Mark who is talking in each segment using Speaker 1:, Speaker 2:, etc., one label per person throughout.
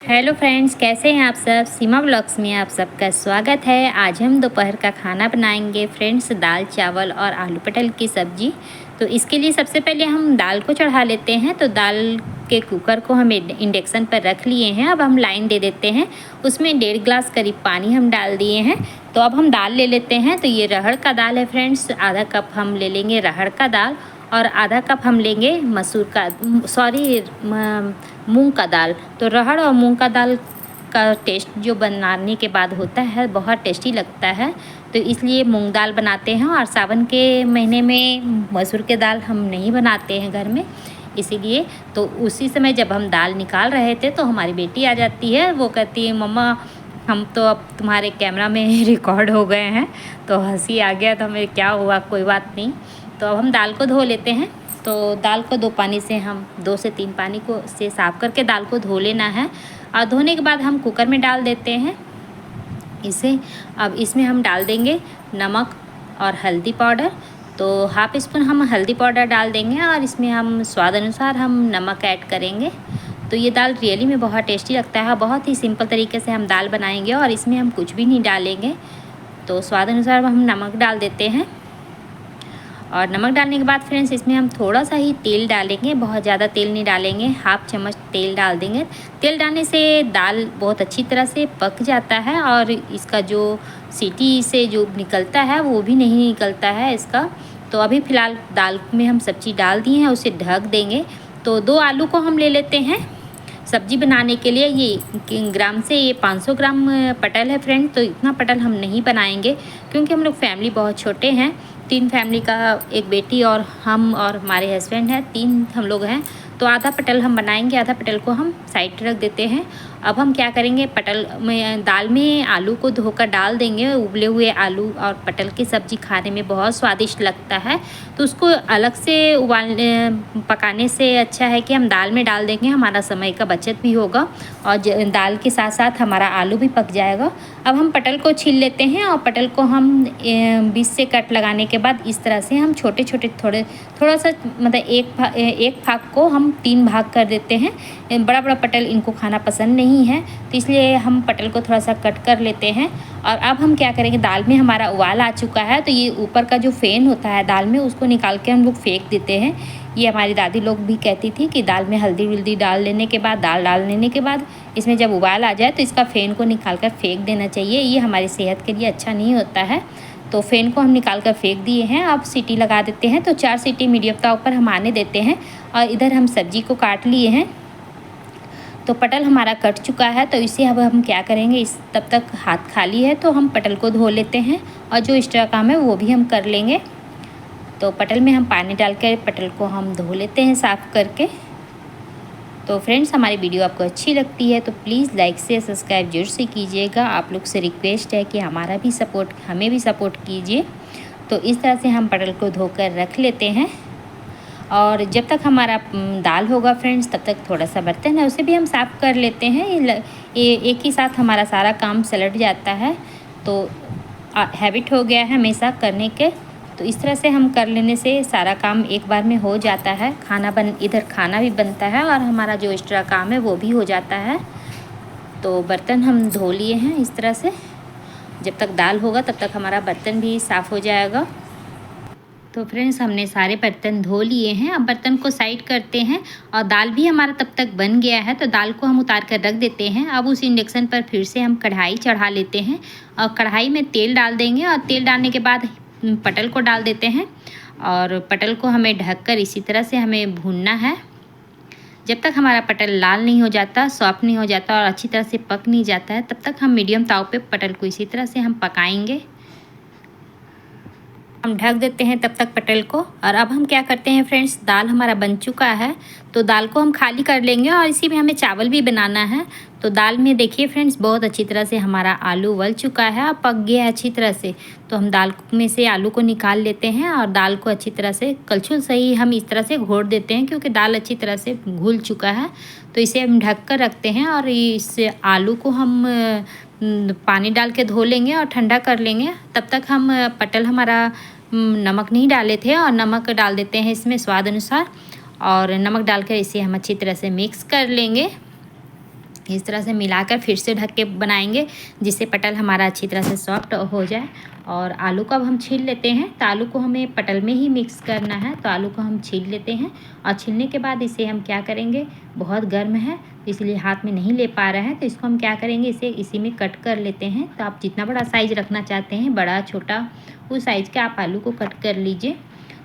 Speaker 1: Hello friends, कैसे हैं आप सब। सीमा ब्लॉग्स में आप सबका स्वागत है। आज हम दोपहर का खाना बनाएंगे फ्रेंड्स, दाल चावल और आलू पटल की सब्जी। तो इसके लिए सबसे पहले हम दाल को चढ़ा लेते हैं। तो दाल के कुकर को हम इंडक्शन पर रख लिए हैं। अब हम लाइन दे देते हैं। उसमें 1.5 गिलास करीब पानी हम डाल दिए हैं। तो अब हम दाल ले लेते हैं। तो ये रहड़ का दाल है फ्रेंड्स, आधा कप हम ले लेंगे रहड़ का दाल और आधा कप हम लेंगे मूंग का दाल। तो रहड़ और मूंग का दाल का टेस्ट जो बनाने के बाद होता है बहुत टेस्टी लगता है। तो इसलिए मूंग दाल बनाते हैं। और सावन के महीने में मसूर के दाल हम नहीं बनाते हैं घर में, इसीलिए। तो उसी समय जब हम दाल निकाल रहे थे तो हमारी बेटी आ जाती है। वो कहती है, मम्मा हम तो अब तुम्हारे कैमरा में रिकॉर्ड हो गए हैं। तो हंसी आ गया। तो हमें क्या हुआ, कोई बात नहीं। तो अब हम दाल को धो लेते हैं। तो दाल को 2 पानी से हम 2 से 3 पानी को से साफ़ करके दाल को धो लेना है। और धोने के बाद हम कुकर में डाल देते हैं इसे। अब इसमें हम डाल देंगे नमक और हल्दी पाउडर। तो हाफ स्पून हम हल्दी पाउडर डाल देंगे और इसमें हम स्वाद अनुसार हम नमक ऐड करेंगे। तो ये दाल रियली में बहुत टेस्टी लगता है। बहुत ही सिंपल तरीके से हम दाल बनाएंगे और इसमें हम कुछ भी नहीं डालेंगे। तो स्वाद अनुसार हम नमक डाल देते हैं। और नमक डालने के बाद फ्रेंड्स इसमें हम थोड़ा सा ही तेल डालेंगे, बहुत ज़्यादा तेल नहीं डालेंगे, हाफ चम्मच तेल डाल देंगे। तेल डालने से दाल बहुत अच्छी तरह से पक जाता है और इसका जो सीटी से जो निकलता है वो भी नहीं निकलता है इसका। तो अभी फ़िलहाल दाल में हम सब्ज़ी डाल दिए हैं, उसे ढक देंगे। तो 2 आलू को हम ले लेते हैं सब्जी बनाने के लिए। ये ग्राम से ये 500 ग्राम पटल है फ्रेंड। तो इतना पटल हम नहीं बनाएंगे क्योंकि हम लोग फैमिली बहुत छोटे हैं। 3 फैमिली का, एक बेटी और हम और हमारे हस्बैंड हैं, 3 हम लोग हैं। तो आधा पटल हम बनाएंगे, आधा पटल को हम साइड रख देते हैं। अब हम क्या करेंगे, पटल में दाल में आलू को धोकर डाल देंगे। उबले हुए आलू और पटल की सब्ज़ी खाने में बहुत स्वादिष्ट लगता है। तो उसको अलग से पकाने से अच्छा है कि हम दाल में डाल देंगे, हमारा समय का बचत भी होगा और दाल के साथ साथ हमारा आलू भी पक जाएगा। अब हम पटल को छील लेते हैं और पटल को हम 20 से कट लगाने के बाद इस तरह से हम छोटे छोटे थोड़ा सा मतलब एक भाग को हम 3 भाग कर देते हैं। बड़ा बड़ा पटल इनको खाना पसंद नहीं है, तो इसलिए हम पटल को थोड़ा सा कट कर लेते हैं। और अब हम क्या करेंगे, दाल में हमारा उबाल आ चुका है। तो ये ऊपर का जो फेन होता है दाल में, उसको निकाल के हम लोग फेंक देते हैं। ये हमारी दादी लोग भी कहती थी कि दाल में हल्दी वल्दी डाल लेने के बाद, दाल डाल लेने के बाद इसमें जब उबाल आ जाए तो इसका फेन को निकाल कर फेंक देना चाहिए। ये हमारी सेहत के लिए अच्छा नहीं होता है। तो फेन को हम निकाल कर फेंक दिए हैं। अब सीटी लगा देते हैं। तो 4 सीटी मीडियम ताव पर हम आने देते हैं। और इधर हम सब्जी को काट लिए हैं। तो पटल हमारा कट चुका है। तो इसे अब हम क्या करेंगे, इस तब तक हाथ खाली है तो हम पटल को धो लेते हैं और जो एक्स्ट्रा काम है वो भी हम कर लेंगे। तो पटल में हम पानी डाल कर पटल को हम धो लेते हैं साफ़ करके। तो फ्रेंड्स, हमारी वीडियो आपको अच्छी लगती है तो प्लीज़ लाइक से सब्सक्राइब जरूर से कीजिएगा। आप लोग से रिक्वेस्ट है कि हमें भी सपोर्ट कीजिए। तो इस तरह से हम पटल को धोकर रख लेते हैं। और जब तक हमारा दाल होगा फ्रेंड्स, तब तक थोड़ा सा बर्तन है उसे भी हम साफ़ कर लेते हैं। ये एक ही साथ हमारा सारा काम सलट जाता है। तो हैबिट हो गया है हमेशा करने के। तो इस तरह से हम कर लेने से सारा काम एक बार में हो जाता है। इधर खाना भी बनता है और हमारा जो एक्स्ट्रा काम है वो भी हो जाता है। तो बर्तन हम धो लिए हैं इस तरह से। जब तक दाल होगा तब तक हमारा बर्तन भी साफ़ हो जाएगा। तो फ्रेंड्स, हमने सारे बर्तन धो लिए हैं। अब बर्तन को साइड करते हैं और दाल भी हमारा तब तक बन गया है। तो दाल को हम उतार कर रख देते हैं। अब उस इंडक्शन पर फिर से हम कढ़ाई चढ़ा लेते हैं और कढ़ाई में तेल डाल देंगे। और तेल डालने के बाद पटल को डाल देते हैं और पटल को हमें ढककर इसी तरह से हमें भूनना है जब तक हमारा पटल लाल नहीं हो जाता, सॉफ्ट नहीं हो जाता और अच्छी तरह से पक नहीं जाता है। तब तक हम मीडियम ताव पे पटल को इसी तरह से हम पकाएंगे। हम ढक देते हैं तब तक पटल को। और अब हम क्या करते हैं फ्रेंड्स, दाल हमारा बन चुका है तो दाल को हम खाली कर लेंगे और इसी में हमें चावल भी बनाना है। तो दाल में देखिए फ्रेंड्स, बहुत अच्छी तरह से हमारा आलू उबल चुका है और पक गया है अच्छी तरह से। तो हम दाल में से आलू को निकाल लेते हैं और दाल को अच्छी तरह से कलछुल से ही हम इस तरह से घोट देते हैं क्योंकि दाल अच्छी तरह से घुल चुका है। तो इसे हम ढक कर रखते हैं और इस आलू को हम पानी डाल के धो लेंगे और ठंडा कर लेंगे। तब तक हम पटल हमारा नमक नहीं डाले थे और नमक डाल देते हैं इसमें स्वाद अनुसार। और नमक डालकर इसे हम अच्छी तरह से मिक्स कर लेंगे। इस तरह से मिलाकर फिर से ढक के बनाएंगे, जिससे पटल हमारा अच्छी तरह से सॉफ्ट हो जाए। और आलू को अब हम छील लेते हैं। तो आलू को हमें पटल में ही मिक्स करना है, तो आलू को हम छील लेते हैं। और छीलने के बाद इसे हम क्या करेंगे, बहुत गर्म है तो इसलिए हाथ में नहीं ले पा रहे हैं, तो इसको हम क्या करेंगे, इसे इसी में कट कर लेते हैं। तो आप जितना बड़ा साइज़ रखना चाहते हैं, बड़ा छोटा, उस साइज़ के आप आलू को कट कर लीजिए।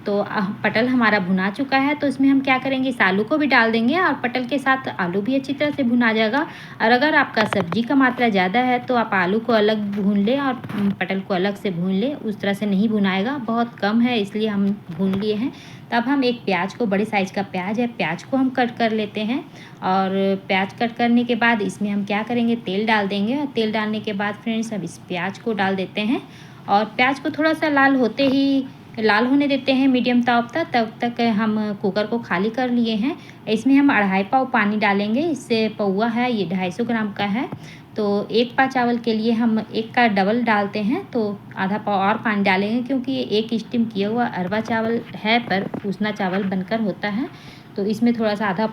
Speaker 1: तो पटल हमारा भुना चुका है, तो इसमें हम क्या करेंगे, इस आलू को भी डाल देंगे और पटल के साथ आलू भी अच्छी तरह से भुना जाएगा। और अगर आपका सब्जी का मात्रा ज़्यादा है तो आप आलू को अलग भून लें और पटल को अलग से भून लें। उस तरह से नहीं भुनाएगा, बहुत कम है इसलिए हम भून लिए हैं। तब हम एक प्याज को, बड़े साइज़ का प्याज है, प्याज को हम कट कर लेते हैं। और प्याज कट करने के बाद इसमें हम क्या करेंगे, तेल डाल देंगे। और तेल डालने के बाद फ्रेंड्स अब इस प्याज को डाल देते हैं और प्याज को थोड़ा सा लाल होने देते हैं मीडियम ताव तक। तब तक हम कुकर को खाली कर लिए हैं। इसमें हम 2.5 पाव पानी डालेंगे। इससे पौवा है ये 250 ग्राम का है, तो 1 पाव चावल के लिए हम 1 का डबल डालते हैं, तो आधा पाव और पानी डालेंगे, क्योंकि ये एक स्टीम किया हुआ अरवा चावल है पर उसना चावल बनकर होता है। तो इसमें थोड़ा सा आधा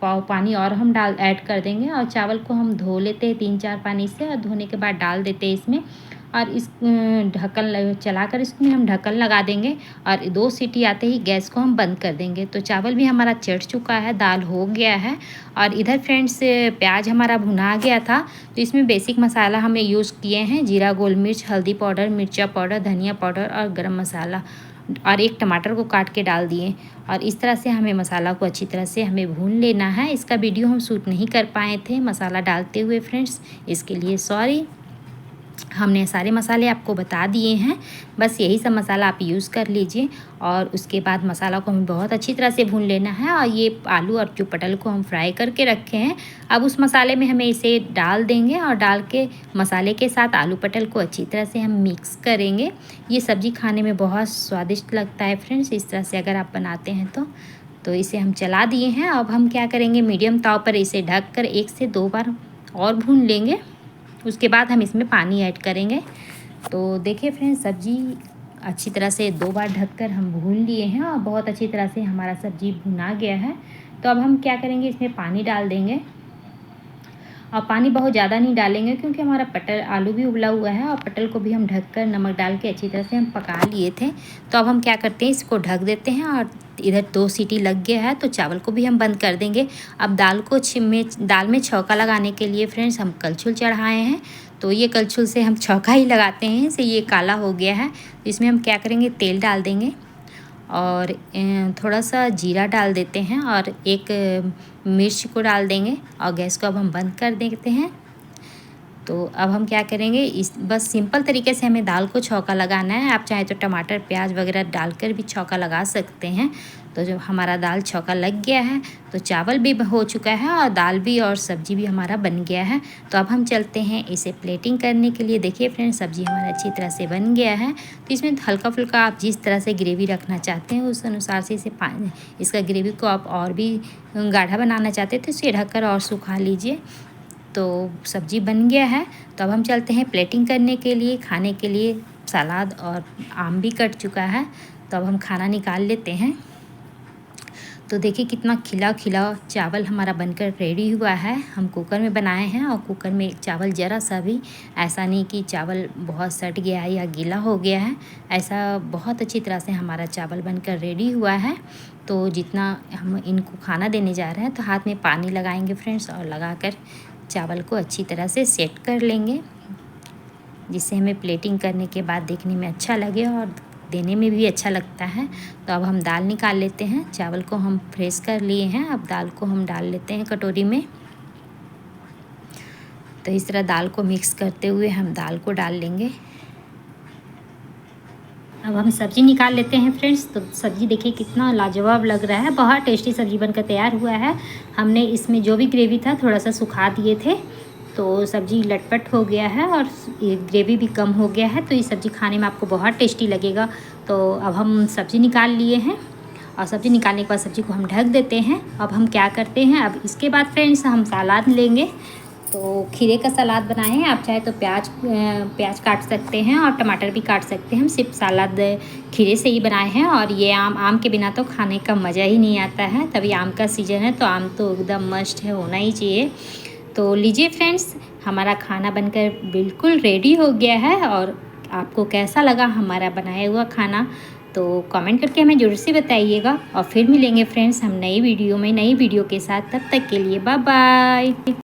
Speaker 1: पाव पानी और हम ऐड कर देंगे। और चावल को हम धो लेते हैं 3-4 पानी से, और धोने के बाद डाल देते हैं इसमें। और इस ढक्कन चलाकर इसमें हम ढक्कन लगा देंगे और 2 सीटी आते ही गैस को हम बंद कर देंगे। तो चावल भी हमारा चढ़ चुका है, दाल हो गया है। और इधर फ्रेंड्स प्याज हमारा भुना गया था, तो इसमें बेसिक मसाला हमें यूज़ किए हैं, जीरा, गोल मिर्च, हल्दी पाउडर, मिर्चा पाउडर, धनिया पाउडर और गरम मसाला, और 1 टमाटर को काट के डाल दिए। और इस तरह से हमें मसाला को अच्छी तरह से हमें भून लेना है। इसका वीडियो हम शूट नहीं कर पाए थे मसाला डालते हुए फ्रेंड्स, इसके लिए सॉरी। हमने सारे मसाले आपको बता दिए हैं, बस यही सब मसाला आप यूज़ कर लीजिए। और उसके बाद मसाला को हमें बहुत अच्छी तरह से भून लेना है। और ये आलू और जो पटल को हम फ्राई करके रखे हैं, अब उस मसाले में हमें इसे डाल देंगे और डाल के मसाले के साथ आलू पटल को अच्छी तरह से हम मिक्स करेंगे। ये सब्ज़ी खाने में बहुत स्वादिष्ट लगता है फ्रेंड्स, इस तरह से अगर आप बनाते हैं तो इसे हम चला दिए हैं। अब हम क्या करेंगे, मीडियम ताव पर इसे ढक कर 1 से 2 बार और भून लेंगे। उसके बाद हम इसमें पानी ऐड करेंगे। तो देखिए फ्रेंड्स, सब्ज़ी अच्छी तरह से 2 बार ढककर हम भून लिए हैं और बहुत अच्छी तरह से हमारा सब्ज़ी भुना गया है। तो अब हम क्या करेंगे, इसमें पानी डाल देंगे। और पानी बहुत ज़्यादा नहीं डालेंगे, क्योंकि हमारा आलू भी उबला हुआ है और पटल को भी हम ढककर नमक डाल के अच्छी तरह से हम पका लिए थे। तो अब हम क्या करते हैं, इसको ढक देते हैं। और इधर 2 सीटी लग गया है, तो चावल को भी हम बंद कर देंगे। अब दाल में छौंका लगाने के लिए फ्रेंड्स हम कलछुल चढ़ाए हैं। तो ये कलछुल से हम छौंका ही लगाते हैं, इससे ये काला हो गया है। तो इसमें हम क्या करेंगे, तेल डाल देंगे और थोड़ा सा जीरा डाल देते हैं और 1 मिर्च को डाल देंगे। और गैस को अब हम बंद कर देते हैं। तो अब हम क्या करेंगे, बस सिंपल तरीके से हमें दाल को छौंका लगाना है। आप चाहे तो टमाटर, प्याज वगैरह डालकर भी छौंका लगा सकते हैं। तो जब हमारा दाल छौंका लग गया है, तो चावल भी हो चुका है और दाल भी और सब्ज़ी भी हमारा बन गया है। तो अब हम चलते हैं इसे प्लेटिंग करने के लिए। देखिए फ्रेंड्स, सब्ज़ी हमारा अच्छी तरह से बन गया है। तो इसमें हल्का फुल्का आप जिस तरह से ग्रेवी रखना चाहते हैं उस अनुसार से इसका ग्रेवी को आप और भी गाढ़ा बनाना चाहते हैं तो इसे ढककर और सुखा लीजिए। तो सब्ज़ी बन गया है। तो अब हम चलते हैं प्लेटिंग करने के लिए। खाने के लिए सलाद और आम भी कट चुका है, तो अब हम खाना निकाल लेते हैं। तो देखिए कितना खिला खिला चावल हमारा बनकर रेडी हुआ है। हम कुकर में बनाए हैं और कुकर में चावल ज़रा सा भी ऐसा नहीं कि चावल बहुत सट गया है या गीला हो गया है, ऐसा बहुत अच्छी तरह से हमारा चावल बनकर रेडी हुआ है। तो जितना हम इनको खाना देने जा रहे हैं, तो हाथ में पानी लगाएंगे फ्रेंड्स, और लगाकर चावल को अच्छी तरह से सेट कर लेंगे, जिससे हमें प्लेटिंग करने के बाद देखने में अच्छा लगे और देने में भी अच्छा लगता है। तो अब हम दाल निकाल लेते हैं। चावल को हम फ्रेश कर लिए हैं, अब दाल को हम डाल लेते हैं कटोरी में। तो इस तरह दाल को मिक्स करते हुए हम दाल को डाल लेंगे। अब हम सब्ज़ी निकाल लेते हैं फ्रेंड्स। तो सब्ज़ी देखिए कितना लाजवाब लग रहा है, बहुत टेस्टी सब्ज़ी बनकर तैयार हुआ है। हमने इसमें जो भी ग्रेवी था थोड़ा सा सुखा दिए थे, तो सब्ज़ी लटपट हो गया है और ग्रेवी भी कम हो गया है। तो ये सब्ज़ी खाने में आपको बहुत टेस्टी लगेगा। तो अब हम सब्ज़ी निकाल लिए हैं और सब्ज़ी निकालने के बाद सब्ज़ी को हम ढक देते हैं। अब हम क्या करते हैं, अब इसके बाद फ्रेंड्स हम सलाद लेंगे। तो खीरे का सलाद बनाए हैं, आप चाहे तो प्याज काट सकते हैं और टमाटर भी काट सकते हैं। हम सिर्फ सलाद खीरे से ही बनाए हैं। और ये आम के बिना तो खाने का मज़ा ही नहीं आता है। तभी आम का सीज़न है, तो आम तो एकदम मस्ट है, होना ही चाहिए। तो लीजिए फ्रेंड्स, हमारा खाना बनकर बिल्कुल रेडी हो गया है। और आपको कैसा लगा हमारा बनाया हुआ खाना, तो कमेंट करके हमें ज़रूर से बताइएगा। और फिर मिलेंगे फ्रेंड्स हम नई वीडियो में, नई वीडियो के साथ। तब तक के लिए बाय बाय।